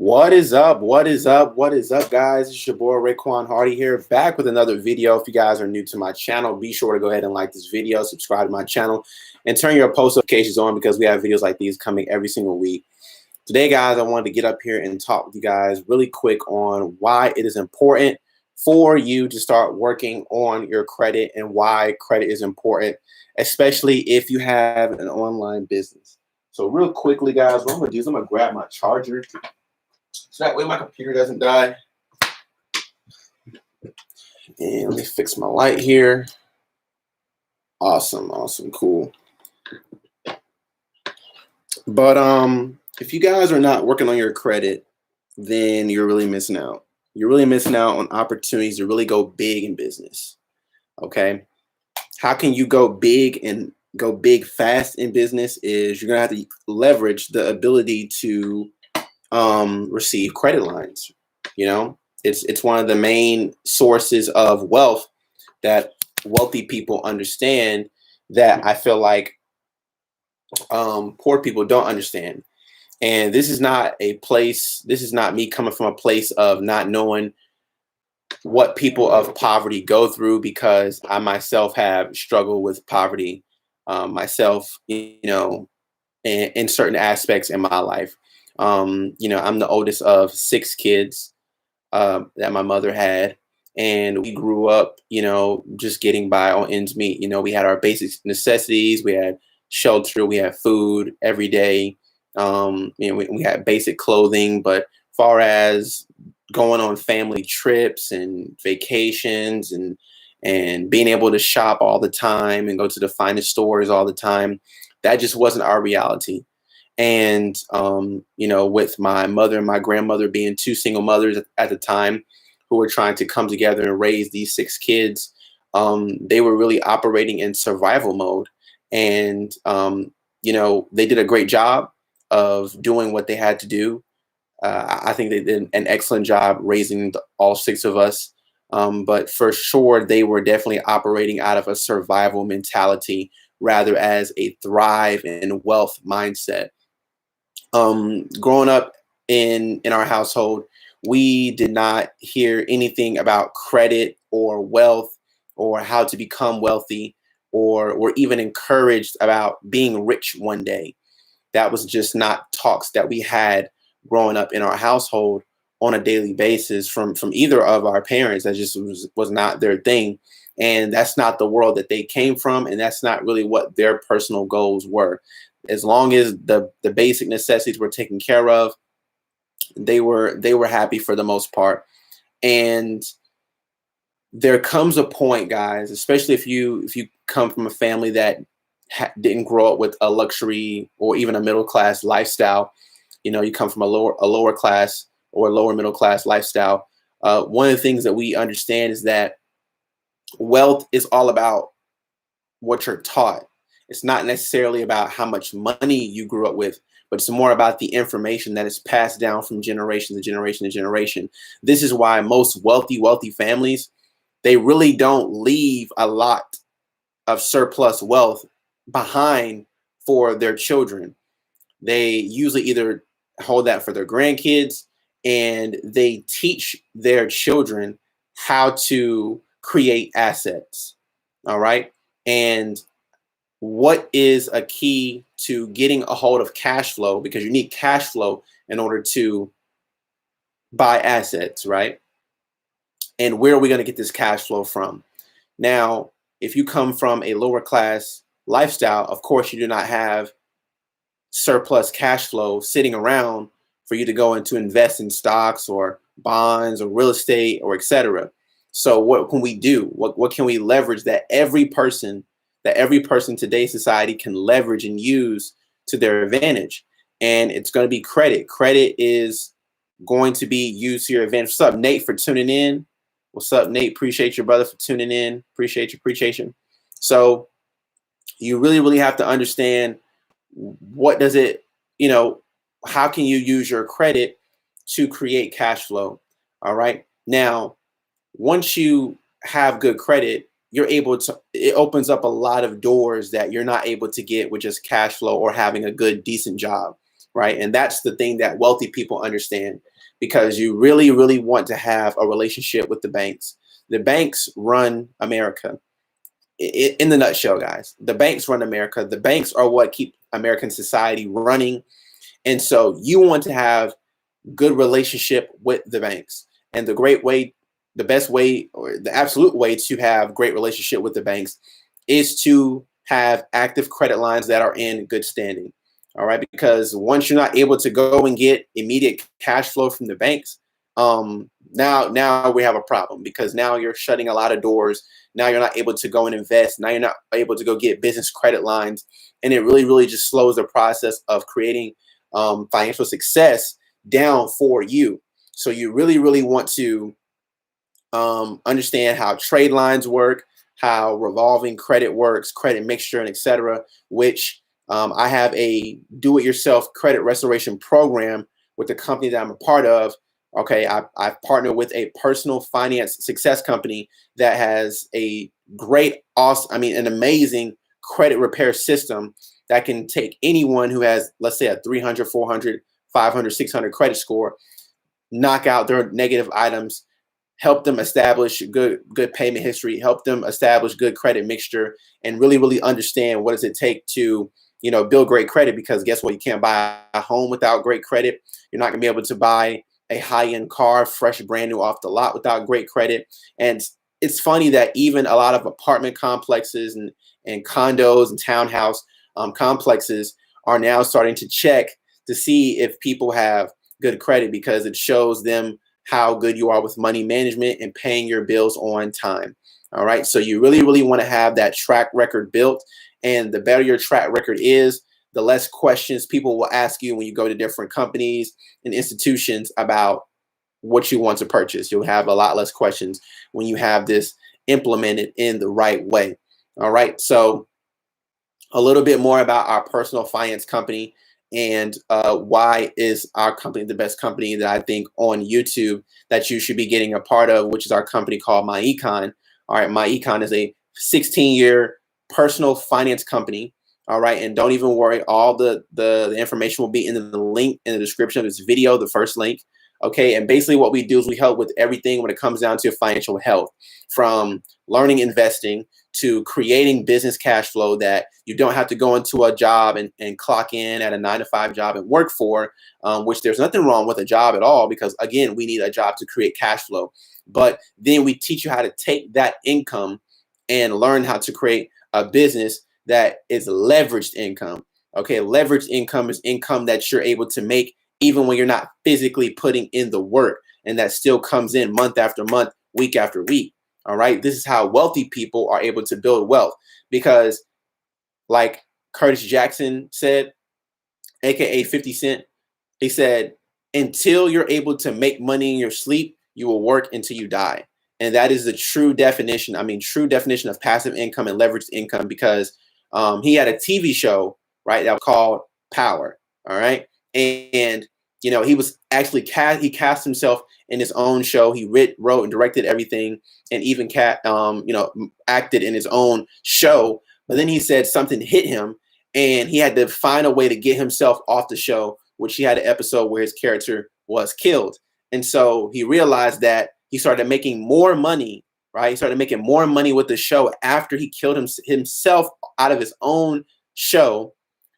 What is up? What is up? What is up, guys? It's your boy Raekwon Hardy here, back with another video. If you guys are new to my channel, be sure to go ahead and like this video, subscribe to my channel, and turn your post notifications on because we have videos like these coming every single week. Today, guys, I wanted to get up here and talk with you guys really quick on why it is important for you to start working on your credit and why credit is important, especially if you have an online business. So real quickly, guys, what I'm going to do is I'm going to grab my charger so that way my computer doesn't die. And let me fix my light here. Awesome, cool. But if you guys are not working on your credit, then you're really missing out. You're really missing out on opportunities to really go big in business. Okay? How can you go big and go big fast in business is you're going to have to leverage the ability to receive credit lines. You know, it's one of the main sources of wealth that wealthy people understand that I feel like poor people don't understand. And this is not me coming from a place of not knowing what people of poverty go through, because I myself have struggled with poverty myself, you know, in certain aspects in my life. You know, I'm the oldest of 6 kids that my mother had, and we grew up, you know, just getting by on ends meet. You know, we had our basic necessities, we had shelter, we had food every day. You know, we had basic clothing, but far as going on family trips and vacations and being able to shop all the time and go to the finest stores all the time, that just wasn't our reality. And, you know, with my mother and my grandmother being 2 single mothers at the time who were trying to come together and raise these 6 kids, they were really operating in survival mode. And, you know, they did a great job of doing what they had to do. I think they did an excellent job raising all 6 of us. But for sure, they were definitely operating out of a survival mentality rather as a thrive and wealth mindset. Growing up in our household, we did not hear anything about credit or wealth or how to become wealthy, or even encouraged about being rich one day. That was just not talks that we had growing up in our household on a daily basis from either of our parents. That just was not their thing. And that's not the world that they came from, and that's not really what their personal goals were. As long as the basic necessities were taken care of, they were happy for the most part. And there comes a point, guys, especially if you come from a family that didn't grow up with a luxury or even a middle class lifestyle. You know, you come from a lower class or a lower middle class lifestyle. One of the things that we understand is that wealth is all about what you're taught. It's not necessarily about how much money you grew up with, but it's more about the information that is passed down from generation to generation to generation. This is why most wealthy families, they really don't leave a lot of surplus wealth behind for their children. They usually either hold that for their grandkids, and they teach their children how to create assets. All right. And what is a key to getting a hold of cash flow? Because you need cash flow in order to buy assets, right? And where are we going to get this cash flow from? Now, if you come from a lower class lifestyle, of course, you do not have surplus cash flow sitting around for you to go into invest in stocks or bonds or real estate or etc. So what can we do? What can we leverage that every person in today's society can leverage and use to their advantage? And it's going to be credit. Credit is going to be used to your advantage. What's up, Nate, for tuning in? What's up, Nate? Appreciate your brother for tuning in. Appreciate you. So you really have to understand, what does it, you know, how can you use your credit to create cash flow? All right. Now, once you have good credit, you're able to, it opens up a lot of doors that you're not able to get with just cash flow or having a good, decent job. Right. And that's the thing that wealthy people understand. because you really, really want to have a relationship with the banks. The banks run America. In the nutshell, guys, the banks run America. The banks are what keep American society running. And so you want to have good relationship with the banks. And the best way, or the absolute way to have great relationship with the banks is to have active credit lines that are in good standing. All right, because once you're not able to go and get immediate cash flow from the banks, now we have a problem, because now you're shutting a lot of doors. Now you're not able to go and invest. Now you're not able to go get business credit lines, and it really, really just slows the process of creating financial success down for you. So you really, really want to understand how trade lines work, how revolving credit works, credit mixture, and etc. Which I have a do-it-yourself credit restoration program with the company that I'm a part of. Okay, I've partnered with a personal finance success company that has a great, awesome, an amazing credit repair system that can take anyone who has, let's say, a 300, 400, 500, 600 credit score, knock out their negative items, help them establish good payment history, help them establish good credit mixture, and really, really understand what does it take to, build great credit. Because guess what? You can't buy a home without great credit. You're not gonna be able to buy a high-end car, fresh, brand new off the lot, without great credit. And it's funny that even a lot of apartment complexes and condos and townhouse complexes are now starting to check to see if people have good credit, because it shows them how good you are with money management and paying your bills on time. All right. So you really, really want to have that track record built. And the better your track record is, the less questions people will ask you when you go to different companies and institutions about what you want to purchase. You'll have a lot less questions when you have this implemented in the right way. All right. So a little bit more about our personal finance company, and why is our company the best company that I think on YouTube that you should be getting a part of, which is our company called MyEcon. All right, MyEcon is a 16-year personal finance company. All right, and don't even worry, all the information will be in the link in the description of this video, the first link. Okay, and basically what we do is we help with everything when it comes down to financial health, from learning investing to creating business cash flow that you don't have to go into a job and clock in at a 9-to-5 job and work for, which there's nothing wrong with a job at all, because again, we need a job to create cash flow. But then we teach you how to take that income and learn how to create a business that is leveraged income. Okay, leveraged income is income that you're able to make even when you're not physically putting in the work, and that still comes in month after month, week after week. All right, this is how wealthy people are able to build wealth, because like Curtis Jackson said, aka 50 Cent, he said, until you're able to make money in your sleep, you will work until you die. And that is the true definition, true definition of passive income and leveraged income, because he had a TV show, right, that was called Power. All right. And he was actually he cast himself in his own show. He wrote and directed everything, and even acted in his own show. But then he said something hit him, and he had to find a way to get himself off the show, which he had an episode where his character was killed. And so he realized that he started making more money, right? He started making more money with the show after he killed himself out of his own show,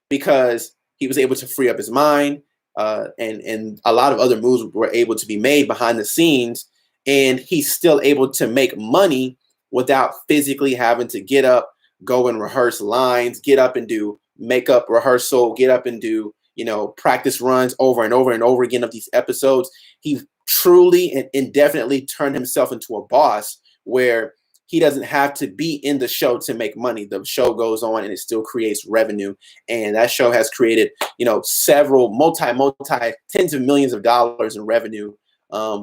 because he was able to free up his mind, and a lot of other moves were able to be made behind the scenes, and he's still able to make money without physically having to get up, go and rehearse lines, get up and do makeup rehearsal, get up and do practice runs over and over and over again of these episodes. He truly and indefinitely turned himself into a boss, where he doesn't have to be in the show to make money. The show goes on and it still creates revenue. And that show has created, several multi tens of millions of dollars in revenue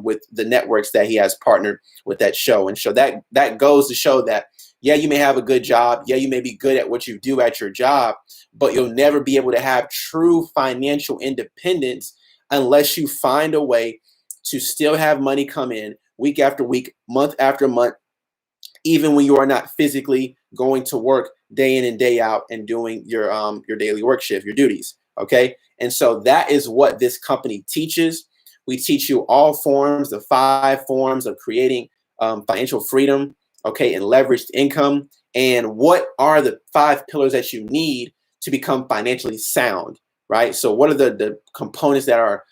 with the networks that he has partnered with that show. And so that goes to show that, yeah, you may have a good job. Yeah, you may be good at what you do at your job, but you'll never be able to have true financial independence unless you find a way to still have money come in week after week, month after month, even when you are not physically going to work day in and day out and doing your daily work shift, your duties. Okay. And so that is what this company teaches. We teach you all forms, the 5 forms of creating financial freedom, okay, and leveraged income. And what are the 5 pillars that you need to become financially sound, right? So what are the components that are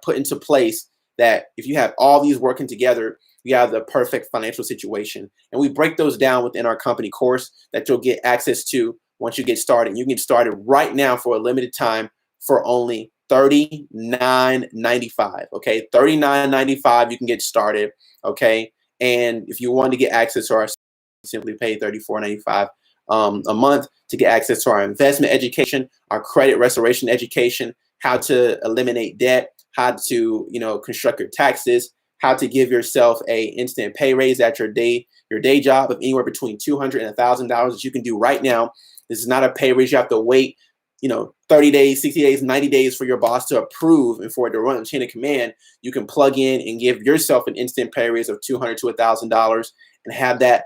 put into place that if you have all these working together, you have the perfect financial situation. And we break those down within our company course that you'll get access to once you get started. You can get started right now for a limited time for only $39.95. Okay, $39.95. You can get started. Okay, and if you want to get access to our, simply pay $34.95 a month to get access to our investment education, our credit restoration education, how to eliminate debt, how to construct your taxes, how to give yourself a instant pay raise at your day job of anywhere between $200 and $1,000 that you can do right now. This is not a pay raise you have to wait 30 days, 60 days, 90 days for your boss to approve and for it to run the chain of command. You can plug in and give yourself an instant pay raise of $200 to $1,000 and have that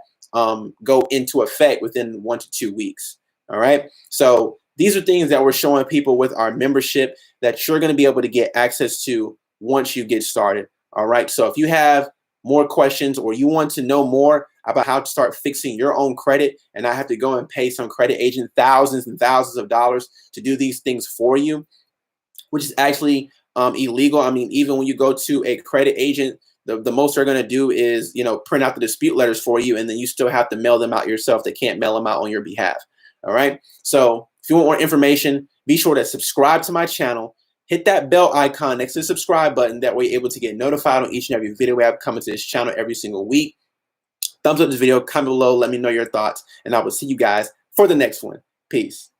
go into effect within 1 to 2 weeks. All right. So these are things that we're showing people with our membership that you're going to be able to get access to once you get started. All right. So if you have more questions or you want to know more about how to start fixing your own credit and not have to go and pay some credit agent thousands and thousands of dollars to do these things for you, which is actually illegal. I mean, even when you go to a credit agent, the most they're going to do is, print out the dispute letters for you, and then you still have to mail them out yourself. They can't mail them out on your behalf. All right. So if you want more information, be sure to subscribe to my channel. Hit that bell icon next to the subscribe button. That way you're able to get notified on each and every video we have coming to this channel every single week. Thumbs up this video, comment below, let me know your thoughts, and I will see you guys for the next one. Peace.